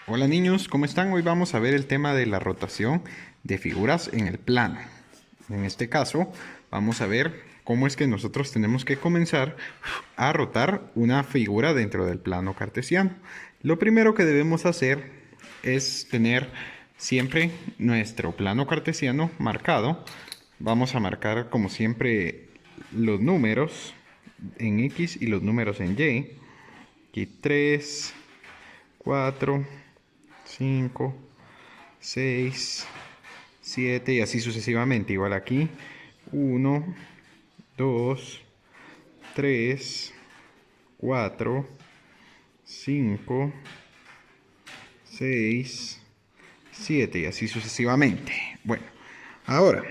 Hola niños, ¿cómo están? Hoy vamos a ver el tema de la rotación de figuras en el plano. En este caso, vamos a ver cómo es que nosotros tenemos que comenzar a rotar una figura dentro del plano cartesiano. Lo primero que debemos hacer es tener siempre nuestro plano cartesiano marcado. Vamos a marcar como siempre los números en X y los números en Y. Aquí 3, 4, 5, 6, 7 y así sucesivamente. Igual aquí 1, 2, 3, 4, 5, 6, 7 y así sucesivamente. Bueno, ahora,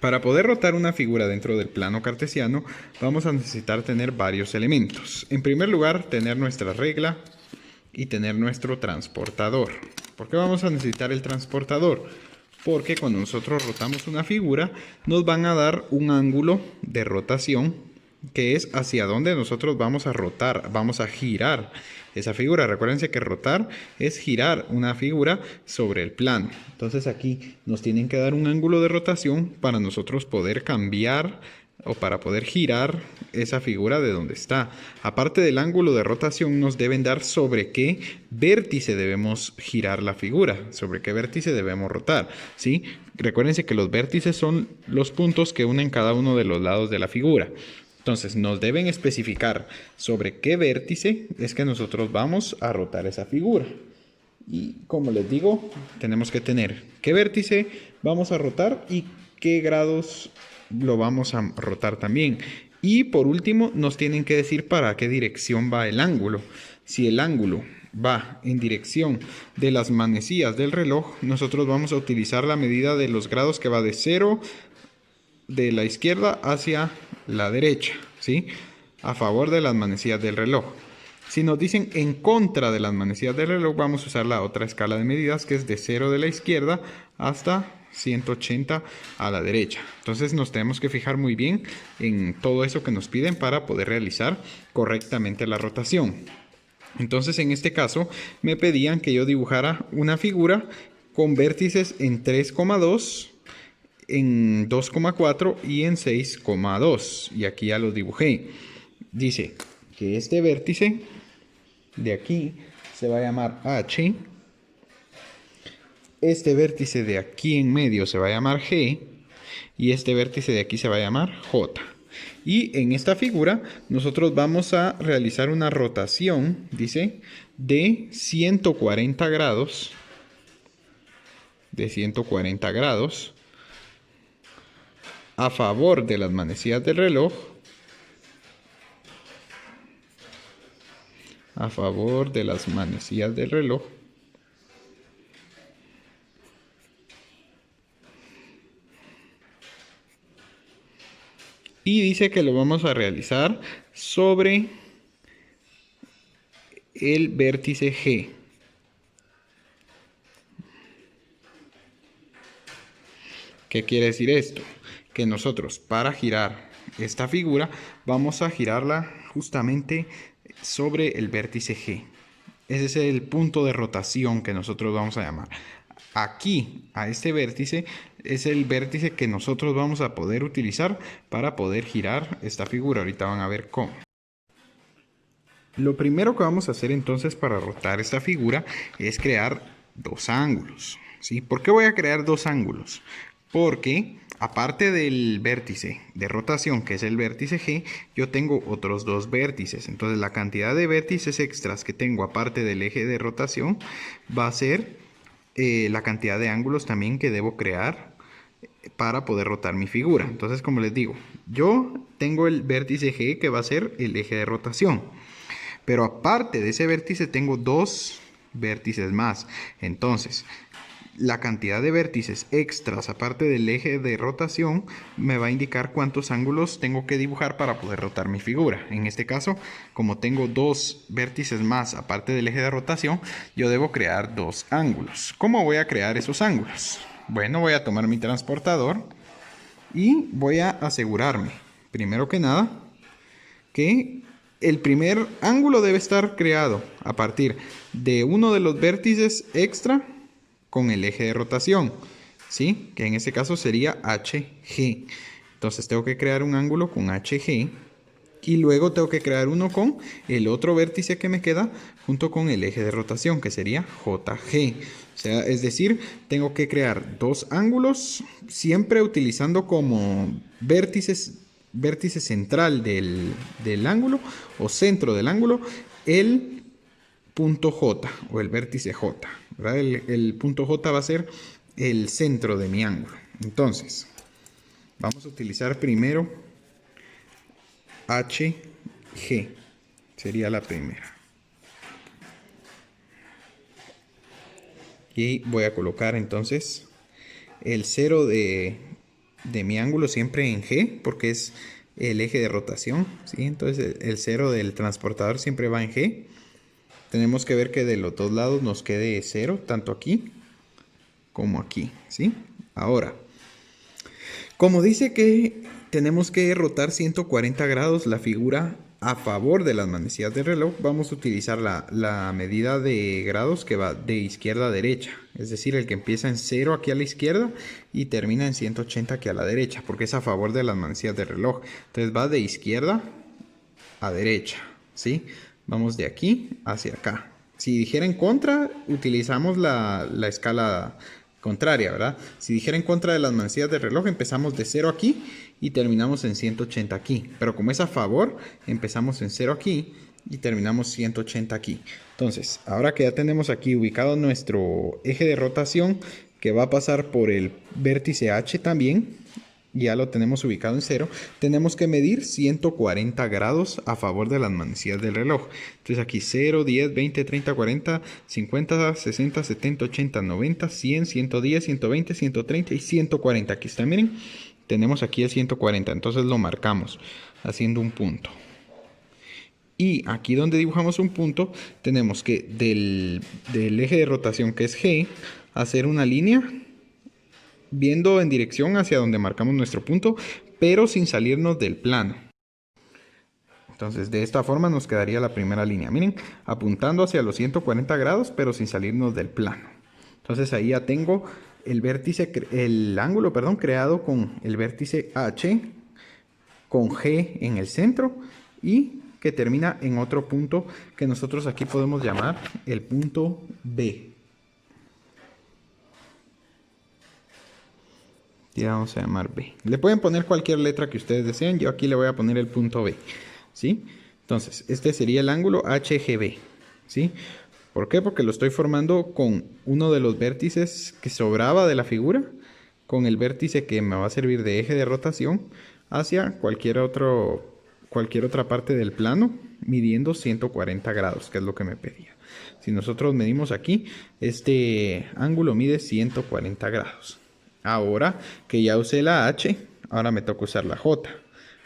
para poder rotar una figura dentro del plano cartesiano, vamos a necesitar tener varios elementos. En primer lugar, tener nuestra regla y tener nuestro transportador. ¿Por qué vamos a necesitar el transportador? Porque cuando nosotros rotamos una figura, nos van a dar un ángulo de rotación que es hacia donde nosotros vamos a rotar, vamos a girar esa figura. Recuérdense que rotar es girar una figura sobre el plano. Entonces aquí nos tienen que dar un ángulo de rotación para nosotros poder cambiar o para poder girar esa figura de donde está. Aparte del ángulo de rotación, nos deben dar sobre qué vértice debemos girar la figura, sobre qué vértice debemos rotar, ¿sí? Recuérdense que los vértices son los puntos que unen cada uno de los lados de la figura. Entonces nos deben especificar sobre qué vértice es que nosotros vamos a rotar esa figura. Y como les digo, tenemos que tener qué vértice vamos a rotar y qué grados lo vamos a rotar también. Y por último, nos tienen que decir para qué dirección va el ángulo. Si el ángulo va en dirección de las manecillas del reloj, nosotros vamos a utilizar la medida de los grados que va de 0 de la izquierda hacia la derecha, ¿sí? A favor de las manecillas del reloj. Si nos dicen en contra de las manecillas del reloj, vamos a usar la otra escala de medidas que es de 0 de la izquierda hasta 180 a la derecha. Entonces nos tenemos que fijar muy bien en todo eso que nos piden para poder realizar correctamente la rotación. Entonces en este caso me pedían que yo dibujara una figura con vértices en 3,2, en 2,4 y en 6,2. Y aquí ya los dibujé. Dice que este vértice de aquí se va a llamar H. Este vértice de aquí en medio se va a llamar G. Y este vértice de aquí se va a llamar J. Y en esta figura nosotros vamos a realizar una rotación, dice, de 140 grados. De 140 grados a favor de las manecillas del reloj, a favor de las manecillas del reloj, y dice que lo vamos a realizar sobre el vértice G. ¿Qué quiere decir esto? Que nosotros para girar esta figura vamos a girarla justamente sobre el vértice G. Ese es el punto de rotación que nosotros vamos a llamar. Aquí, a este vértice, es el vértice que nosotros vamos a poder utilizar para poder girar esta figura. Ahorita van a ver cómo. Lo primero que vamos a hacer entonces para rotar esta figura es crear dos ángulos, ¿sí? ¿Por qué voy a crear dos ángulos? Porque aparte del vértice de rotación, que es el vértice G, yo tengo otros dos vértices. Entonces la cantidad de vértices extras que tengo aparte del eje de rotación va a ser la cantidad de ángulos también que debo crear para poder rotar mi figura. Entonces, como les digo, yo tengo el vértice G que va a ser el eje de rotación. Pero aparte de ese vértice tengo dos vértices más. Entonces, la cantidad de vértices extras aparte del eje de rotación me va a indicar cuántos ángulos tengo que dibujar para poder rotar mi figura. En este caso, como tengo dos vértices más aparte del eje de rotación, yo debo crear dos ángulos. ¿Cómo voy a crear esos ángulos? Bueno, voy a tomar mi transportador y voy a asegurarme, primero que nada, que el primer ángulo debe estar creado a partir de uno de los vértices extra con el eje de rotación, ¿sí? Que en este caso sería HG. Entonces tengo que crear un ángulo con HG y luego tengo que crear uno con el otro vértice que me queda junto con el eje de rotación, que sería JG. O sea, es decir, tengo que crear dos ángulos, siempre utilizando como vértice central del ángulo o centro del ángulo el punto J o el vértice J, ¿verdad? El punto J va a ser el centro de mi ángulo. Entonces, vamos a utilizar primero HG, sería la primera. Y voy a colocar entonces el 0 de mi ángulo siempre en G, porque es el eje de rotación, ¿sí? Entonces el 0 del transportador siempre va en G. Tenemos que ver que de los dos lados nos quede 0, tanto aquí como aquí, ¿sí? Ahora, como dice que tenemos que rotar 140 grados la figura a favor de las manecillas del reloj, vamos a utilizar la medida de grados que va de izquierda a derecha. Es decir, el que empieza en 0 aquí a la izquierda y termina en 180 aquí a la derecha, porque es a favor de las manecillas del reloj. Entonces va de izquierda a derecha, ¿sí? Vamos de aquí hacia acá. Si dijera en contra, utilizamos la escala contraria, ¿verdad? Si dijera en contra de las manecillas del reloj, empezamos de 0 aquí y terminamos en 180 aquí. Pero como es a favor, empezamos en 0 aquí y terminamos 180 aquí. Entonces, ahora que ya tenemos aquí ubicado nuestro eje de rotación, que va a pasar por el vértice H también, ya lo tenemos ubicado en 0, tenemos que medir 140 grados a favor de las manecillas del reloj. Entonces aquí 0, 10, 20, 30, 40, 50, 60, 70, 80, 90, 100, 110, 120, 130 y 140. Aquí está, miren, tenemos aquí el 140, entonces lo marcamos haciendo un punto. Y aquí donde dibujamos un punto, tenemos que del eje de rotación, que es G, hacer una línea viendo en dirección hacia donde marcamos nuestro punto, pero sin salirnos del plano. Entonces, de esta forma nos quedaría la primera línea. Miren, apuntando hacia los 140 grados, pero sin salirnos del plano. Entonces, ahí ya tengo el ángulo, perdón, creado con el vértice H, con G en el centro y que termina en otro punto que nosotros aquí podemos llamar el punto B. Ya vamos a llamar B. Le pueden poner cualquier letra que ustedes deseen. Yo aquí le voy a poner el punto B, ¿sí? Entonces, este sería el ángulo HGB, ¿sí? ¿Por qué? Porque lo estoy formando con uno de los vértices que sobraba de la figura, con el vértice que me va a servir de eje de rotación hacia cualquier otra parte del plano, midiendo 140 grados, que es lo que me pedía. Si nosotros medimos aquí, este ángulo mide 140 grados. Ahora que ya usé la H, ahora me toca usar la J.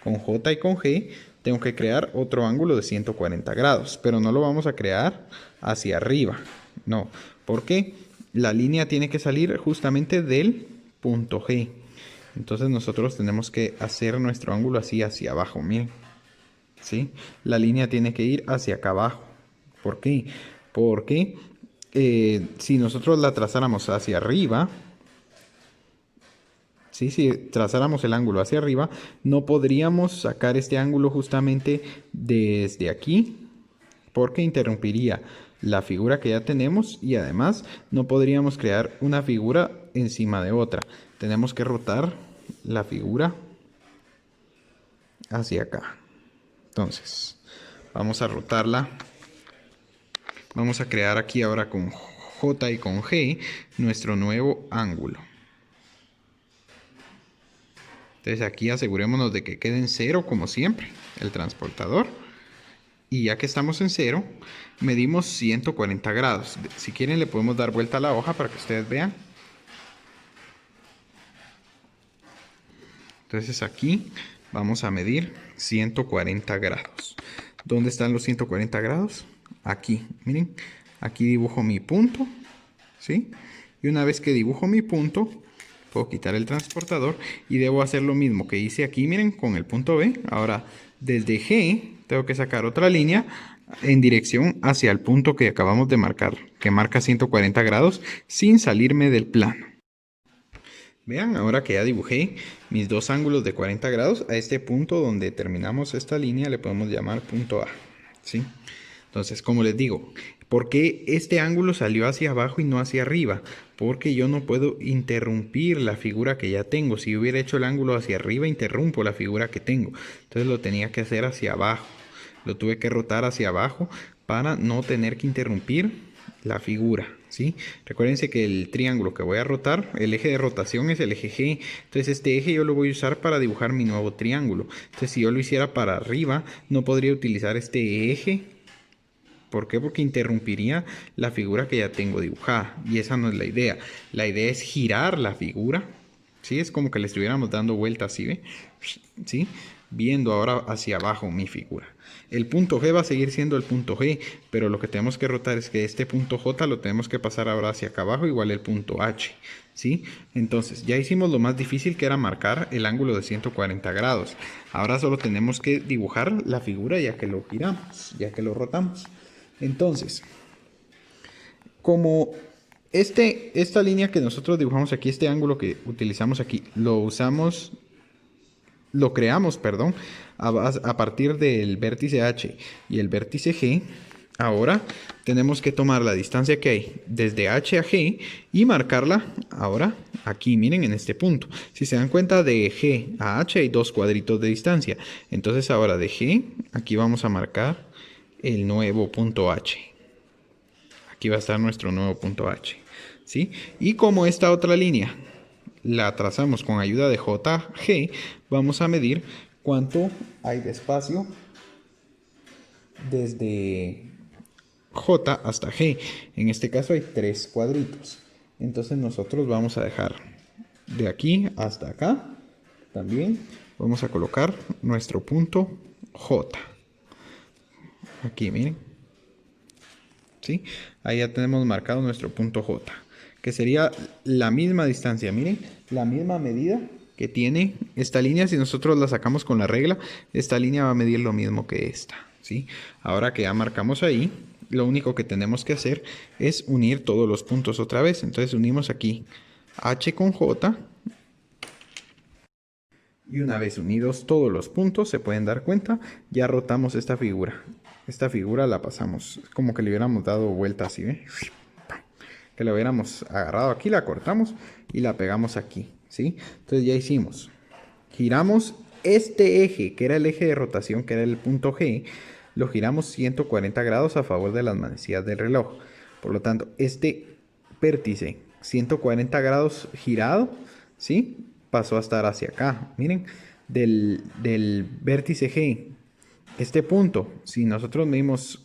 Con J y con G tengo que crear otro ángulo de 140 grados, pero no lo vamos a crear hacia arriba. No, porque la línea tiene que salir justamente del punto G. Entonces nosotros tenemos que hacer nuestro ángulo así hacia abajo, miren. ¿Sí? La línea tiene que ir hacia acá abajo. ¿Por qué? Porque si nosotros la trazáramos hacia arriba, ¿sí? Si trazáramos el ángulo hacia arriba, no podríamos sacar este ángulo justamente desde aquí, porque interrumpiría la figura que ya tenemos y además no podríamos crear una figura encima de otra. Tenemos que rotar la figura hacia acá. Entonces, vamos a rotarla. Vamos a crear aquí ahora con J y con G nuestro nuevo ángulo. Entonces aquí asegurémonos de que quede en 0 como siempre el transportador. Y ya que estamos en 0, medimos 140 grados. Si quieren le podemos dar vuelta a la hoja para que ustedes vean. Entonces aquí vamos a medir 140 grados. ¿Dónde están los 140 grados? Aquí, miren, aquí dibujo mi punto, ¿sí? Y una vez que dibujo mi punto, puedo quitar el transportador y debo hacer lo mismo que hice aquí, miren, con el punto B. Ahora Desde G tengo que sacar otra línea en dirección hacia el punto que acabamos de marcar, que marca 140 grados, sin salirme del plano. Vean, ahora que ya dibujé mis dos ángulos de 40 grados, a este punto donde terminamos esta línea le podemos llamar punto A, ¿sí? Entonces, como les digo, ¿por qué este ángulo salió hacia abajo y no hacia arriba? Porque yo no puedo interrumpir la figura que ya tengo. Si hubiera hecho el ángulo hacia arriba, interrumpo la figura que tengo. Entonces lo tenía que hacer hacia abajo. Lo tuve que rotar hacia abajo para no tener que interrumpir la figura, ¿sí? Recuérdense que el triángulo que voy a rotar, el eje de rotación es el eje G. Entonces este eje yo lo voy a usar para dibujar mi nuevo triángulo. Entonces si yo lo hiciera para arriba, no podría utilizar este eje. ¿Por qué? Porque interrumpiría la figura que ya tengo dibujada. Y esa no es la idea. La idea es girar la figura. ¿Sí? Es como que le estuviéramos dando vueltas, ¿sí ve? ¿Sí? Viendo ahora hacia abajo mi figura. El punto G va a seguir siendo el punto G, pero lo que tenemos que rotar es que este punto J lo tenemos que pasar ahora hacia acá abajo, igual el punto H, ¿sí? Entonces, ya hicimos lo más difícil, que era marcar el ángulo de 140 grados. Ahora solo tenemos que dibujar la figura ya que lo giramos, ya que lo rotamos. Entonces, como esta línea que nosotros dibujamos aquí, este ángulo que utilizamos aquí, lo creamos, perdón, a partir del vértice H y el vértice G. Ahora tenemos que tomar la distancia que hay desde H a G y marcarla ahora aquí, miren, en este punto. Si se dan cuenta, de G a H hay dos cuadritos de distancia. Entonces ahora de G, aquí vamos a marcar el nuevo punto H. Aquí va a estar nuestro nuevo punto H, ¿sí? Y como esta otra línea la trazamos con ayuda de JG, vamos a medir cuánto hay de espacio desde J hasta G. En este caso hay 3 cuadritos. Entonces nosotros vamos a dejar de aquí hasta acá. También vamos a colocar nuestro punto J. Aquí, miren. ¿Sí? Ahí ya tenemos marcado nuestro punto J, que sería la misma distancia, miren, la misma medida que tiene esta línea. Si nosotros la sacamos con la regla, esta línea va a medir lo mismo que esta, ¿sí? Ahora que ya marcamos ahí, lo único que tenemos que hacer es unir todos los puntos otra vez. Entonces unimos aquí H con J. Y una vez unidos todos los puntos, se pueden dar cuenta, ya rotamos esta figura. Esta figura la pasamos, como que le hubiéramos dado vuelta así, ¿ve? Que la hubiéramos agarrado aquí, la cortamos y la pegamos aquí, ¿sí? Entonces ya hicimos. Giramos este eje, que era el eje de rotación, que era el punto G, lo giramos 140 grados a favor de las manecillas del reloj. Por lo tanto, este vértice 140 grados girado, ¿sí? Pasó a estar hacia acá. Miren, del vértice G, este punto, si nosotros medimos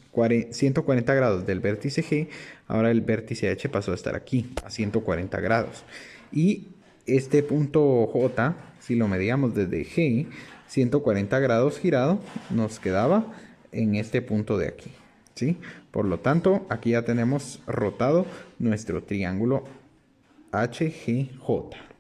140 grados del vértice G, ahora el vértice H pasó a estar aquí, a 140 grados. Y este punto J, si lo medíamos desde G, 140 grados girado, nos quedaba en este punto de aquí, ¿sí? Por lo tanto, aquí ya tenemos rotado nuestro triángulo HGJ.